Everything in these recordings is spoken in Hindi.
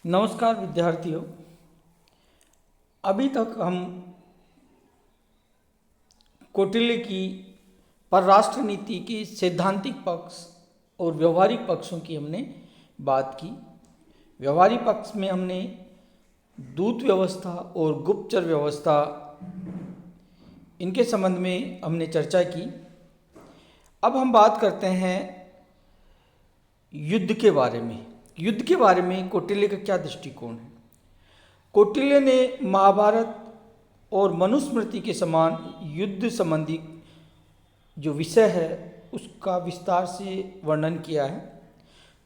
नमस्कार विद्यार्थियों। अभी तक हम कौटिल्य की परराष्ट्र नीति के सैद्धांतिक पक्ष और व्यवहारिक पक्षों की हमने बात की। व्यवहारिक पक्ष में हमने दूत व्यवस्था और गुप्तचर व्यवस्था इनके संबंध में हमने चर्चा की। अब हम बात करते हैं युद्ध के बारे में। युद्ध के बारे में कौटिल्य का क्या दृष्टिकोण है। कौटिल्य ने महाभारत और मनुस्मृति के समान युद्ध संबंधी जो विषय है उसका विस्तार से वर्णन किया है।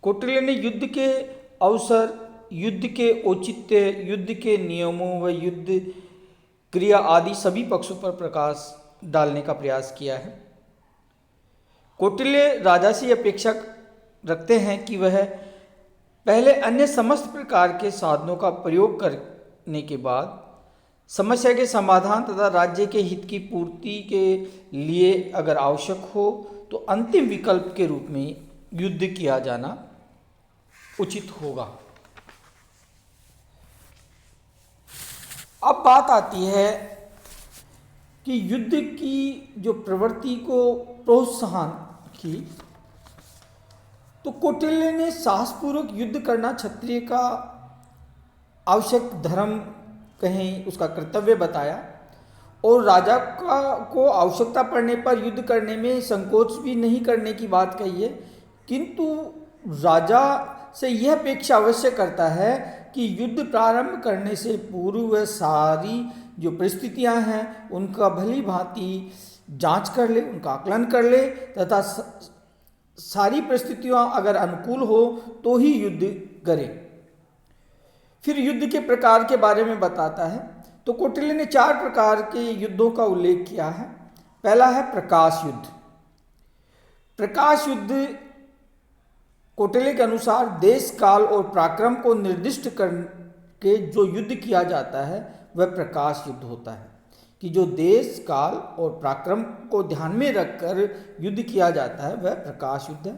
कौटिल्य ने युद्ध के अवसर, युद्ध के औचित्य, युद्ध के नियमों व युद्ध क्रिया आदि सभी पक्षों पर प्रकाश डालने का प्रयास किया है। कौटिल्य राजा से अपेक्षा रखते हैं कि वह पहले अन्य समस्त प्रकार के साधनों का प्रयोग करने के बाद समस्या के समाधान तथा राज्य के हित की पूर्ति के लिए अगर आवश्यक हो तो अंतिम विकल्प के रूप में युद्ध किया जाना उचित होगा। अब बात आती है कि युद्ध की जो प्रवृत्ति को प्रोत्साहन की, तो कौटिल्य ने साहसपूर्वक युद्ध करना क्षत्रिय का आवश्यक धर्म कहें, उसका कर्तव्य बताया और राजा को आवश्यकता पड़ने पर युद्ध करने में संकोच भी नहीं करने की बात कही है। किंतु राजा से यह अपेक्षा अवश्य करता है कि युद्ध प्रारंभ करने से पूर्व वह सारी जो परिस्थितियां हैं उनका भली भांति जांच कर ले, उनका आकलन कर ले तथा सारी परिस्थितियां अगर अनुकूल हो तो ही युद्ध करे। फिर युद्ध के प्रकार के बारे में बताता है। तो कौटिल्य ने 4 प्रकार के युद्धों का उल्लेख किया है। पहला है प्रकाश युद्ध। प्रकाश युद्ध कौटिल्य के अनुसार देश, काल और पराक्रम को निर्दिष्ट करके जो युद्ध किया जाता है वह प्रकाश युद्ध होता है, कि जो देश, काल और पराक्रम को ध्यान में रखकर युद्ध किया जाता है वह प्रकाश युद्ध है।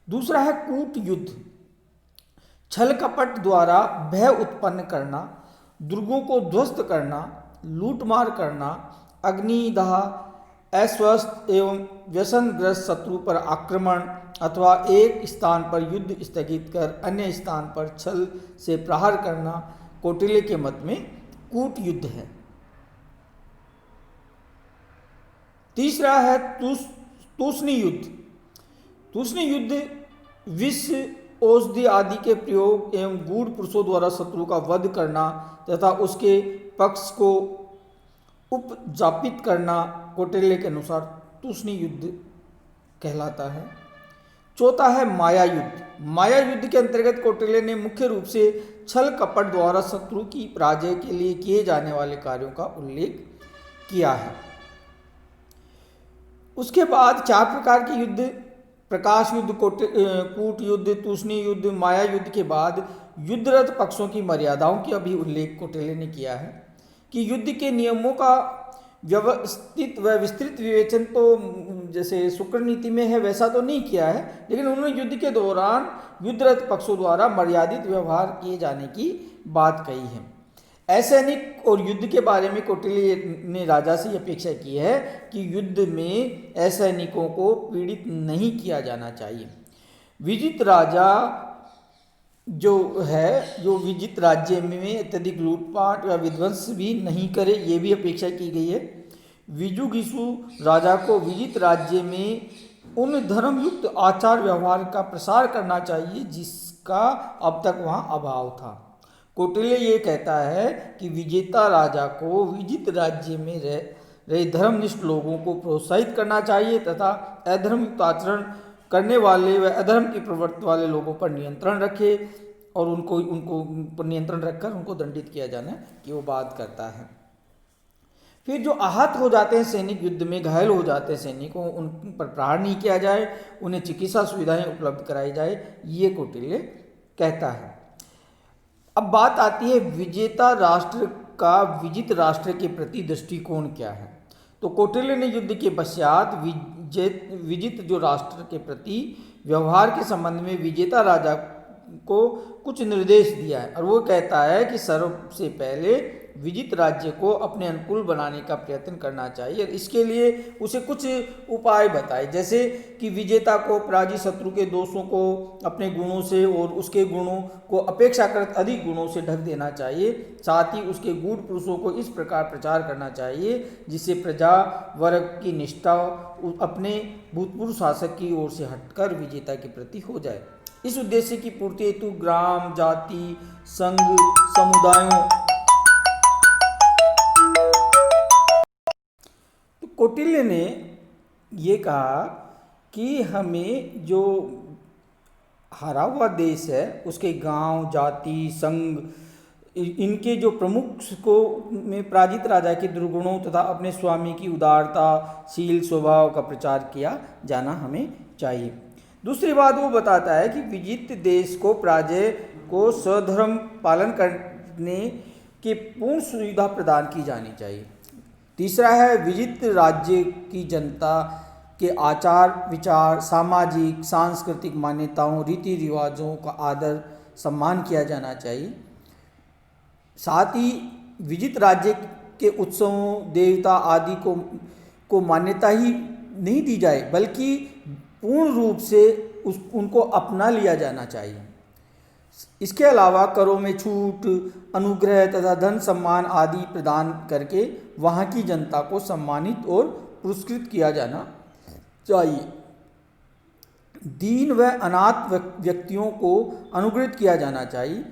दूसरा है कूट युद्ध। छल कपट द्वारा भय उत्पन्न करना, दुर्गों को ध्वस्त करना, लूटमार करना, अग्निदाह, अस्वस्थ एवं व्यसनग्रस्त शत्रु पर आक्रमण अथवा एक स्थान पर युद्ध स्थगित कर अन्य स्थान पर छल से प्रहार करना कौटिल्य के मत में कूट युद्ध है। तीसरा है तूष्णी युद्ध। तूष्णी युद्ध विष, औषधि आदि के प्रयोग एवं गूढ़ पुरुषों द्वारा शत्रु का वध करना तथा उसके पक्ष को उपजापित करना कौटिल्य के अनुसार तूष्णी युद्ध कहलाता है। चौथा है माया युद्ध। माया युद्ध के अंतर्गत कौटिल्य ने मुख्य रूप से छल कपट द्वारा शत्रु की पराजय के लिए किए जाने वाले कार्यों का उल्लेख किया है। उसके बाद 4 प्रकार के युद्ध, प्रकाश युद्ध, कूट युद्ध, तूष्णी युद्ध, माया युद्ध के बाद युद्धरत पक्षों की मर्यादाओं की अभी उल्लेख कौटिल्य ने किया है कि युद्ध के नियमों का व्यवस्थित व विस्तृत विवेचन तो जैसे शुक्र नीति में है वैसा तो नहीं किया है, लेकिन उन्होंने युद्ध के दौरान युद्धरत पक्षों द्वारा मर्यादित व्यवहार किए जाने की बात कही है। असैनिक और युद्ध के बारे में कौटिल्य ने राजा से अपेक्षा की है कि युद्ध में असैनिकों को पीड़ित नहीं किया जाना चाहिए। विजित राजा जो विजित राज्य में अत्यधिक लूटपाट या विध्वंस भी नहीं करे, ये भी अपेक्षा की गई है। विजुगिसु राजा को विजित राज्य में उन धर्मयुक्त आचार व्यवहार का प्रसार करना चाहिए जिसका अब तक वहाँ अभाव था। कौटिल्य ये कहता है कि विजेता राजा को विजित राज्य में रहे धर्मनिष्ठ लोगों को प्रोत्साहित करना चाहिए तथा अधर्मयुक्त आचरण करने वाले व अधर्म की प्रवृत्ति वाले लोगों पर नियंत्रण रखे और उनको पर नियंत्रण रखकर उनको दंडित किया जाना की वो बात करता है। फिर जो आहत हो जाते हैं सैनिक, युद्ध में घायल हो जाते हैं सैनिकों, उन पर प्रहार नहीं किया जाए, उन्हें चिकित्सा सुविधाएं उपलब्ध कराई जाए, ये कौटिल्य कहता है। अब बात आती है विजेता राष्ट्र का विजित राष्ट्र के प्रति दृष्टिकोण क्या है। तो कौटिल्य ने युद्ध के पश्चात विजित जो राष्ट्र के प्रति व्यवहार के संबंध में विजेता राजा को कुछ निर्देश दिया है और वो कहता है कि सबसे पहले विजित राज्य को अपने अनुकूल बनाने का प्रयत्न करना चाहिए और इसके लिए उसे कुछ उपाय बताए, जैसे कि विजेता को पराजित शत्रु के दोषों को अपने गुणों से और उसके गुणों को अपेक्षाकृत अधिक गुणों से ढक देना चाहिए। साथ ही उसके गूढ़ पुरुषों को इस प्रकार प्रचार करना चाहिए जिससे प्रजा वर्ग की निष्ठा अपने भूतपूर्व शासक की ओर से हटकर विजेता के प्रति हो जाए। इस उद्देश्य की पूर्ति हेतु ग्राम, जाति, संघ, समुदायों कौटिल्य ने ये कहा कि हमें जो हारा हुआ देश है उसके गांव, जाति, संघ, इनके जो प्रमुख को में पराजित राजा के दुर्गुणों तथा अपने स्वामी की उदारता, शील स्वभाव का प्रचार किया जाना हमें चाहिए। दूसरी बात वो बताता है कि विजित देश को पराजय को स्वधर्म पालन करने की पूर्ण सुविधा प्रदान की जानी चाहिए। तीसरा है विजित राज्य की जनता के आचार विचार, सामाजिक सांस्कृतिक मान्यताओं, रीति रिवाजों का आदर सम्मान किया जाना चाहिए। साथ ही विजित राज्य के उत्सवों, देवता आदि को मान्यता ही नहीं दी जाए बल्कि पूर्ण रूप से उनको अपना लिया जाना चाहिए। इसके अलावा करों में छूट, अनुग्रह तथा धन सम्मान आदि प्रदान करके वहाँ की जनता को सम्मानित और पुरस्कृत किया जाना चाहिए। दीन व अनाथ व्यक्तियों को अनुग्रहित किया जाना चाहिए।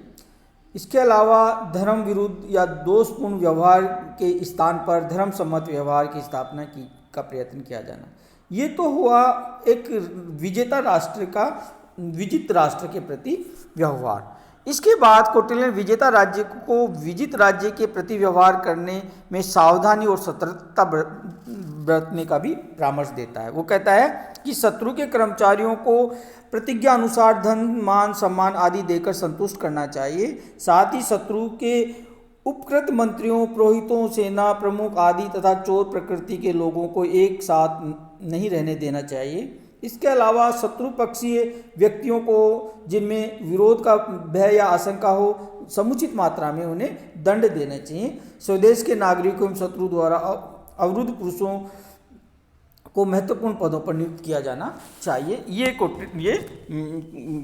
इसके अलावा धर्म विरुद्ध या दोषपूर्ण व्यवहार के स्थान पर धर्म सम्मत व्यवहार की स्थापना का प्रयत्न किया जाना। ये तो हुआ एक विजेता राष्ट्र का विजित राष्ट्र के प्रति व्यवहार। इसके बाद कौटिल्य ने विजेता राज्य को विजित राज्य के प्रति व्यवहार करने में सावधानी और सतर्कता बरतने का भी परामर्श देता है। वो कहता है कि शत्रु के कर्मचारियों को प्रतिज्ञा अनुसार धन, मान, सम्मान आदि देकर संतुष्ट करना चाहिए। साथ ही शत्रु के उपकृत मंत्रियों, पुरोहितों, सेना प्रमुख आदि तथा चोर प्रकृति के लोगों को एक साथ नहीं रहने देना चाहिए। इसके अलावा शत्रु पक्षीय व्यक्तियों को जिनमें विरोध का भय या आशंका हो समुचित मात्रा में उन्हें दंड देना चाहिए। स्वदेश के नागरिकों एवं शत्रु द्वारा अवरुद्ध पुरुषों को महत्वपूर्ण पदों पर नियुक्त किया जाना चाहिए। ये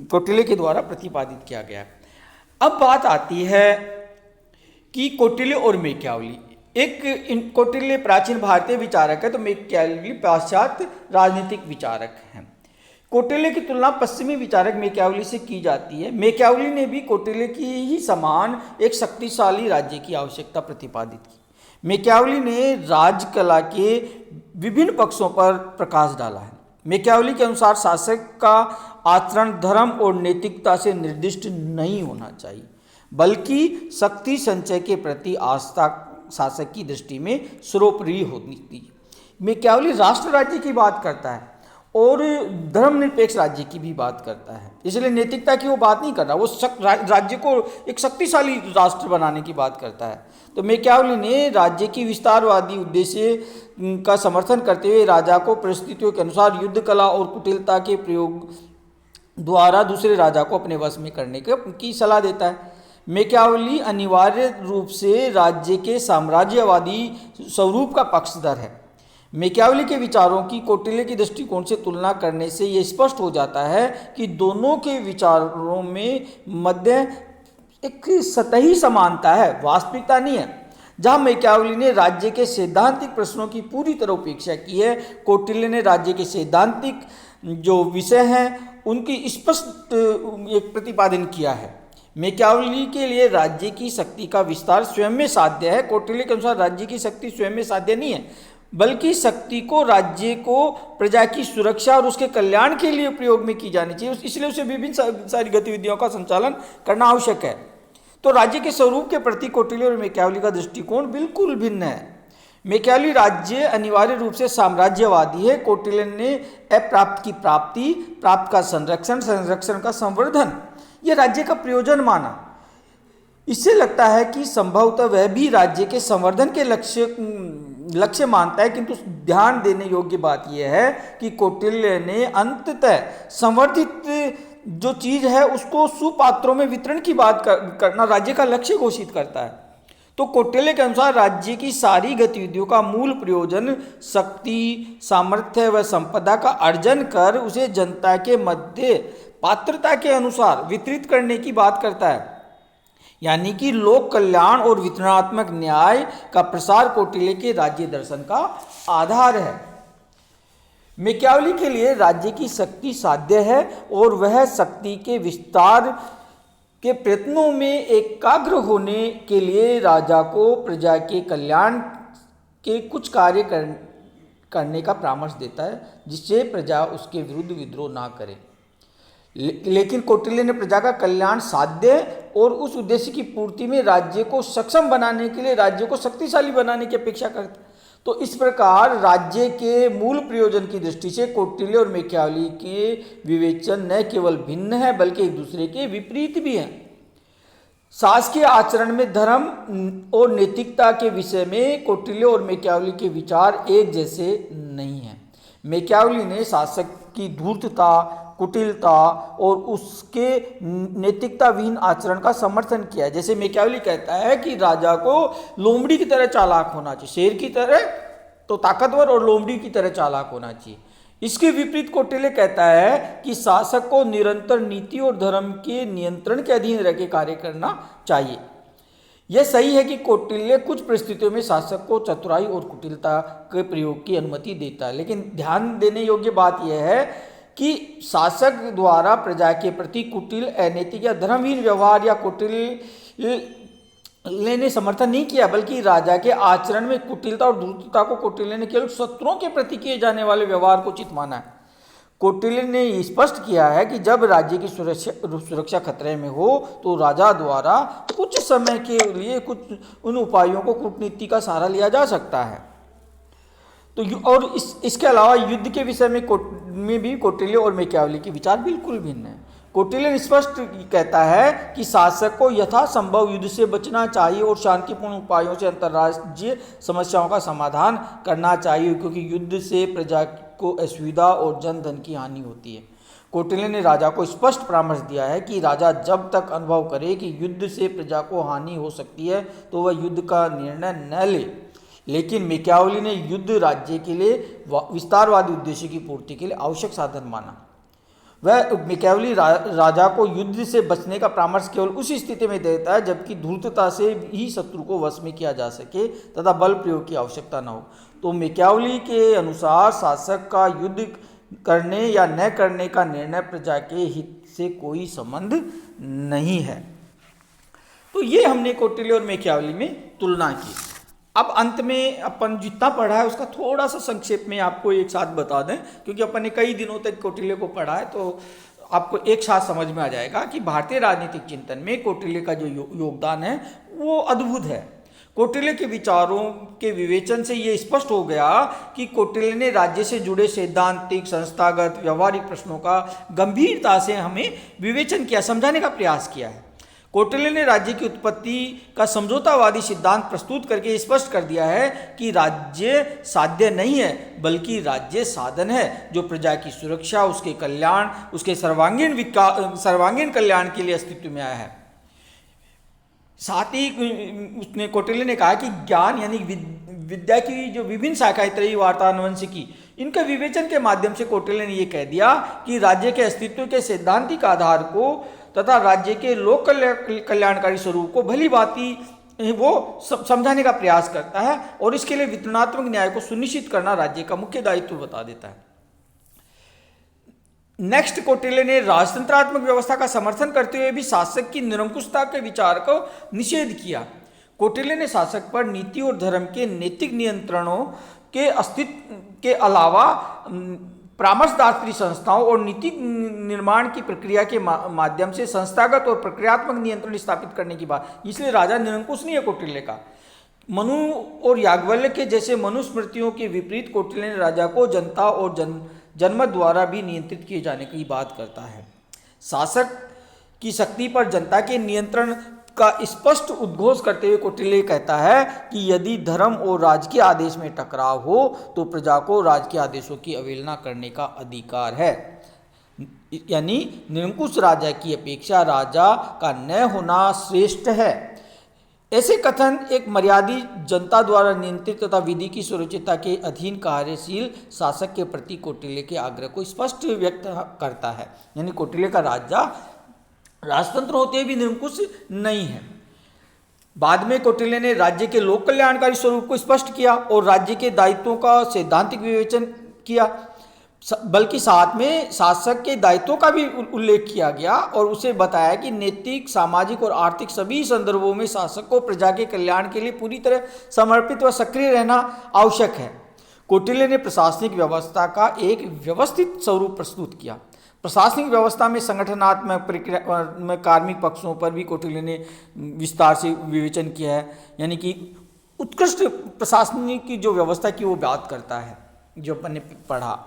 कौटिल्य के द्वारा प्रतिपादित किया गया। अब बात आती है कि कौटिल्य और मैकियावली। एक कौटिल्य प्राचीन भारतीय विचारक है तो मैकियावली पाश्चात्य राजनीतिक विचारक हैं। कौटिल्य की तुलना पश्चिमी विचारक मैकियावली से की जाती है। मैकियावली ने भी कौटिल्य की ही समान एक शक्तिशाली राज्य की आवश्यकता प्रतिपादित की। मैकियावली ने राजकला के विभिन्न पक्षों पर प्रकाश डाला है। मैकियावली के अनुसार शासक का आचरण धर्म और नैतिकता से निर्दिष्ट नहीं होना चाहिए बल्कि शक्ति संचय के प्रति आस्था शासक की दृष्टि में सर्वोपरि होनी चाहिए। मैकियावली राष्ट्र राज्य की बात करता है और धर्मनिरपेक्ष राज्य की भी बात करता है, इसलिए नैतिकता की वो बात नहीं कर रहा, वो राज्य को एक शक्तिशाली राष्ट्र बनाने की बात करता है। तो मैकियावली ने राज्य की विस्तारवादी उद्देश्य का समर्थन करते हुए राजा को परिस्थितियों के अनुसार युद्ध कला और कुटिलता के प्रयोग द्वारा दूसरे राजा को अपने वश में करने की सलाह देता है। मैकियावली अनिवार्य रूप से राज्य के साम्राज्यवादी स्वरूप का पक्षधर है। मैकियावली के विचारों की कौटिल्य के दृष्टिकोण से तुलना करने से ये स्पष्ट हो जाता है कि दोनों के विचारों में मध्य एक सतही समानता है, वास्तविकता नहीं है। जहाँ मैकियावली ने राज्य के सैद्धांतिक प्रश्नों की पूरी तरह उपेक्षा की है, कौटिल्य ने राज्य के सैद्धांतिक जो विषय हैं उनकी स्पष्ट एक प्रतिपादन किया है। मैकियावली के लिए राज्य की शक्ति का विस्तार स्वयं में साध्य है। कौटिल्य के अनुसार राज्य की शक्ति स्वयं में साध्य नहीं है बल्कि शक्ति को राज्य को प्रजा की सुरक्षा और उसके कल्याण के लिए प्रयोग में की जानी चाहिए, इसलिए उसे विभिन्न सारी गतिविधियों का संचालन करना आवश्यक है। तो राज्य के स्वरूप के प्रति कौटिल्य और मैकियावली का दृष्टिकोण बिल्कुल भिन्न है। मैकियावली राज्य अनिवार्य रूप से साम्राज्यवादी है, कौटिल्य ने अप्राप्त की प्राप्ति, प्राप्त का संरक्षण, संरक्षण का संवर्धन, यह राज्य का प्रयोजन माना। इससे लगता है कि संभवतः वह भी राज्य के संवर्धन के लक्ष्य मानता है, किंतु ध्यान देने योग्य बात यह है कि कौटिल्य ने अंततः संवर्धित जो चीज है उसको सुपात्रों में वितरण की बात करना राज्य का लक्ष्य घोषित करता है। तो कौटिल्य के अनुसार राज्य की सारी गतिविधियों का मूल प्रयोजन शक्ति, सामर्थ्य व संपदा का अर्जन कर उसे जनता के मध्य पात्रता के अनुसार वितरित करने की बात करता है। यानी कि लोक कल्याण और वितरणात्मक न्याय का प्रसार कौटिल्य के राज्य दर्शन का आधार है। मैकियावेली के लिए राज्य की शक्ति साध्य है और वह शक्ति के विस्तार के प्रयत्नों में एकाग्र होने के लिए राजा को प्रजा के कल्याण के कुछ कार्य करने का परामर्श देता है, जिससे प्रजा उसके विरुद्ध विद्रोह ना करे। लेकिन कौटिल्य ने प्रजा का कल्याण साध्य और उस उद्देश्य की पूर्ति में राज्य को सक्षम बनाने के लिए राज्य को शक्तिशाली बनाने की अपेक्षा करता है। तो इस प्रकार राज्य के मूल प्रयोजन की दृष्टि से कौटिल्य और मैकियावेली के विवेचन न केवल भिन्न है बल्कि एक दूसरे के विपरीत भी हैं। शासकीय आचरण में धर्म और नैतिकता के विषय में कौटिल्य और मैकियावेली के विचार एक जैसे नहीं हैं। मैकियावेली ने शासक की धूर्तता, कुटिलता और उसके नैतिकता विहीन आचरण का समर्थन किया है। जैसे मैकियावेली कहता है कि राजा को लोमड़ी की तरह चालाक होना चाहिए, शेर की तरह तो ताकतवर और लोमड़ी की तरह चालाक होना चाहिए। इसके विपरीत कौटिल्य कहता है कि शासक को निरंतर नीति और धर्म के नियंत्रण के अधीन रह के कार्य करना चाहिए। यह सही है कि कौटिल्य कुछ परिस्थितियों में शासक को चतुराई और कुटिलता के प्रयोग की अनुमति देता है, लेकिन ध्यान देने योग्य बात यह है कि शासक द्वारा प्रजा के प्रति कुटिल, अनैतिक या धर्महीन व्यवहार या कौटिल्य ने समर्थन नहीं किया, बल्कि राजा के आचरण में कुटिलता और धूर्तता को कौटिल्य ने केवल शत्रुओं के प्रति किए जाने वाले व्यवहार को उचित माना है। कौटिल्य ने स्पष्ट किया है कि जब राज्य की सुरक्षा खतरे में हो तो राजा द्वारा कुछ समय के लिए कुछ उन उपायों को कूटनीति का सहारा लिया जा सकता है। तो और इसके अलावा युद्ध के विषय में भी कौटिल्य और मैकियावेली के विचार बिल्कुल भिन्न हैं। कौटिल्य स्पष्ट कहता है कि शासक को यथासंभव युद्ध से बचना चाहिए और शांतिपूर्ण उपायों से अंतर्राज्यीय समस्याओं का समाधान करना चाहिए, क्योंकि युद्ध से प्रजा को असुविधा और जन धन की हानि होती है। कौटिल्य ने राजा को स्पष्ट परामर्श दिया है कि राजा जब तक अनुभव करे कि युद्ध से प्रजा को हानि हो सकती है तो वह युद्ध का निर्णय न ले। लेकिन मैकियावेली ने युद्ध राज्य के लिए विस्तारवादी उद्देश्य की पूर्ति के लिए आवश्यक साधन माना। वह मैकियावेली राजा को युद्ध से बचने का परामर्श केवल उसी स्थिति में देता है जबकि धूर्तता से ही शत्रु को वश में किया जा सके तथा बल प्रयोग की आवश्यकता न हो। तो मैकियावेली के अनुसार शासक का युद्ध करने या न करने का निर्णय प्रजा के हित से कोई संबंध नहीं है। तो ये हमने कौटिल्य और मैकियावेली में तुलना की। अब अंत में अपन जितना पढ़ा है उसका थोड़ा सा संक्षेप में आपको एक साथ बता दें, क्योंकि अपन ने कई दिनों तक कौटिल्य को पढ़ा है तो आपको एक साथ समझ में आ जाएगा कि भारतीय राजनीतिक चिंतन में कौटिल्य का जो योगदान है वो अद्भुत है। कौटिल्य के विचारों के विवेचन से ये स्पष्ट हो गया कि कौटिल्य ने राज्य से जुड़े सैद्धांतिक, संस्थागत, व्यवहारिक प्रश्नों का गंभीरता से हमें विवेचन किया, समझाने का प्रयास किया है। कौटिल्य ने राज्य की उत्पत्ति का समझौतावादी सिद्धांत प्रस्तुत करके स्पष्ट कर दिया है कि राज्य साध्य नहीं है बल्कि राज्य साधन है जो प्रजा की सुरक्षा, उसके कल्याण, उसके सर्वांगीण कल्याण के लिए अस्तित्व में आया है। साथ ही उसने कौटिल्य ने कहा कि ज्ञान यानी विद्या की जो विभिन्न शाखाएं, त्रयी, वार्ता, आनुवंशिकी, इनके विवेचन के माध्यम से कौटिल्य ने यह कह दिया कि राज्य के अस्तित्व के सैद्धांतिक आधार को तथा राज्य के लोक कल्याणकारी स्वरूप को भली भांति वो समझाने का प्रयास करता है और इसके लिए वितरणात्मक न्याय को सुनिश्चित करना राज्य का मुख्य दायित्व बता देता है। नेक्स्ट, कौटिल्य ने राजतंत्रात्मक व्यवस्था का समर्थन करते हुए भी शासक की निरंकुशता के विचार को निषेध किया। कौटिल्य ने शासक पर नीति और धर्म के नैतिक नियंत्रणों के अस्तित्व के अलावा परामर्शदात्री संस्थाओं और नीति निर्माण की प्रक्रिया के माध्यम से संस्थागत और प्रक्रियात्मक नियंत्रण स्थापित करने की बात, इसलिए राजा निरंकुश नहीं है कौटिल्य का। मनु और याज्ञवल्क्य के जैसे मनुस्मृतियों के विपरीत कौटिल्य ने राजा को जनता और जनमत द्वारा भी नियंत्रित किए जाने की बात करता है। शासक की शक्ति पर जनता के नियंत्रण का स्पष्ट उद्घोष करते हुए कौटिल्य कहता है कि यदि धर्म और राजकीय आदेश में टकराव हो तो प्रजा को राजकीय आदेशों की अवहेलना करने का अधिकार है। यानी निरंकुश राजा की अपेक्षा राजा का न होना श्रेष्ठ है। ऐसे कथन एक मर्यादित जनता द्वारा नियंत्रित तथा विधि की सुरक्षितता के अधीन कार्यशील शासक के प्रति कौटिल्य के आग्रह को स्पष्ट व्यक्त करता है। यानी कौटिल्य का राजा राजतंत्र होते हुए भी निरंकुश नहीं है। बाद में कौटिल्य ने राज्य के लोक कल्याणकारी स्वरूप को स्पष्ट किया और राज्य के दायित्वों का सैद्धांतिक विवेचन किया, बल्कि साथ में शासक के दायित्वों का भी उल्लेख किया गया और उसे बताया कि नैतिक, सामाजिक और आर्थिक सभी संदर्भों में शासक को प्रजा के कल्याण के लिए पूरी तरह समर्पित व सक्रिय रहना आवश्यक है। कौटिल्य ने प्रशासनिक व्यवस्था का एक व्यवस्थित स्वरूप प्रस्तुत किया। प्रशासनिक व्यवस्था में संगठनात्मक प्रक्रिया में कार्मिक पक्षों पर भी कौटिल्य ने विस्तार से विवेचन किया है। यानी कि उत्कृष्ट प्रशासनिक की जो व्यवस्था की वो बात करता है, जो अपन ने पढ़ा।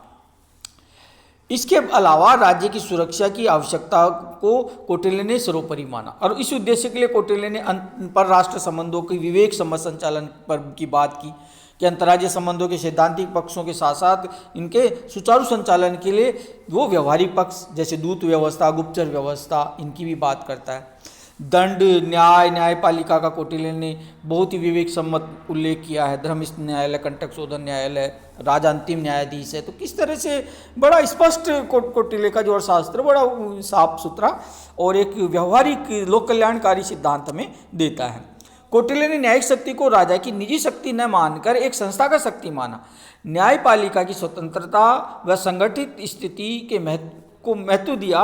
इसके अलावा राज्य की सुरक्षा की आवश्यकता को कौटिल्य ने सर्वोपरि माना और इस उद्देश्य के लिए कौटिल्य ने अंतरराष्ट्रीय संबंधों के विवेक सम्मत संचालन पर की बात की कि अंतर्राज्यीय संबंधों के सैद्धांतिक पक्षों के साथ साथ इनके सुचारू संचालन के लिए वो व्यवहारिक पक्ष जैसे दूत व्यवस्था, गुप्तचर व्यवस्था, इनकी भी बात करता है। दंड, न्याय, न्यायपालिका का कौटिल्य ने बहुत ही विवेक सम्मत उल्लेख किया है। धर्मस्थ न्यायालय, कंटक शोधन न्यायालय, राजा अंतिम न्यायाधीश है। तो किस तरह से बड़ा स्पष्ट कौटिल्य का जो अर्थशास्त्र बड़ा साफ सुथरा और एक व्यवहारिक लोक कल्याणकारी सिद्धांत हमें देता है। कौटिल्य ने न्यायिक शक्ति को राजा की निजी शक्ति न मानकर एक संस्था का शक्ति माना। न्यायपालिका की स्वतंत्रता व संगठित स्थिति के महत्व दिया।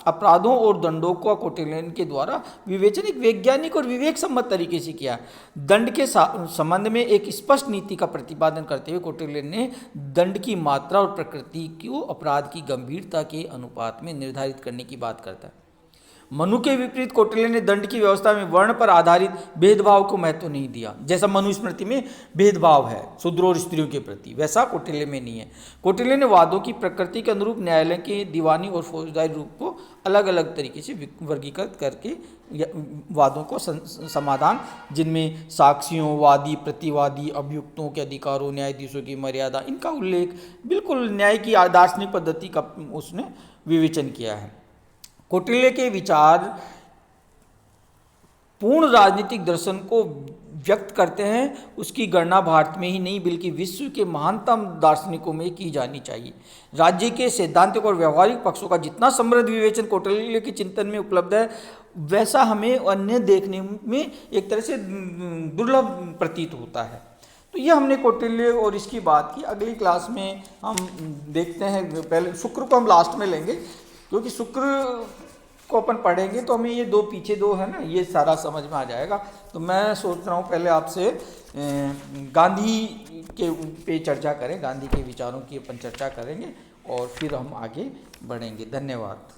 अपराधों और दंडों को कौटिल्य के द्वारा विवेचन एक वैज्ञानिक और विवेक सम्मत तरीके से किया। दंड के संबंध में एक स्पष्ट नीति का प्रतिपादन करते हुए कौटिल्य ने दंड की मात्रा और प्रकृति को अपराध की गंभीरता के अनुपात में निर्धारित करने की बात करता है। मनु के विपरीत कौटिल्य ने दंड की व्यवस्था में वर्ण पर आधारित भेदभाव को महत्व नहीं दिया। जैसा मनुस्मृति में भेदभाव है शूद्रों और स्त्रियों के प्रति, वैसा कौटिल्य में नहीं है। कौटिल्य ने वादों की प्रकृति के अनुरूप न्यायालय के दीवानी और फौजदारी रूप को अलग अलग तरीके से वर्गीकृत करके वादों को समाधान, जिनमें साक्षियों, वादी, प्रतिवादी, अभियुक्तों के अधिकारों, न्यायाधीशों की मर्यादा, इनका उल्लेख बिल्कुल न्याय की दार्शनिक पद्धति का उसने विवेचन किया है। कौटिल्य के विचार पूर्ण राजनीतिक दर्शन को व्यक्त करते हैं। उसकी गणना भारत में ही नहीं बल्कि विश्व के महानतम दार्शनिकों में की जानी चाहिए। राज्य के सैद्धांतिक और व्यवहारिक पक्षों का जितना समृद्ध विवेचन कौटिल्य के चिंतन में उपलब्ध है, वैसा हमें अन्य देखने में एक तरह से दुर्लभ प्रतीत होता है। तो ये हमने कौटिल्य और इसकी बात की। अगली क्लास में हम देखते हैं, पहले शुक्र को हम लास्ट में लेंगे, क्योंकि शुक्र को अपन पढ़ेंगे तो हमें ये पीछे दो है ना, ये सारा समझ में आ जाएगा। तो मैं सोच रहा हूँ पहले आपसे गांधी के पे चर्चा करें, गांधी के विचारों की अपन चर्चा करेंगे और फिर हम आगे बढ़ेंगे। धन्यवाद।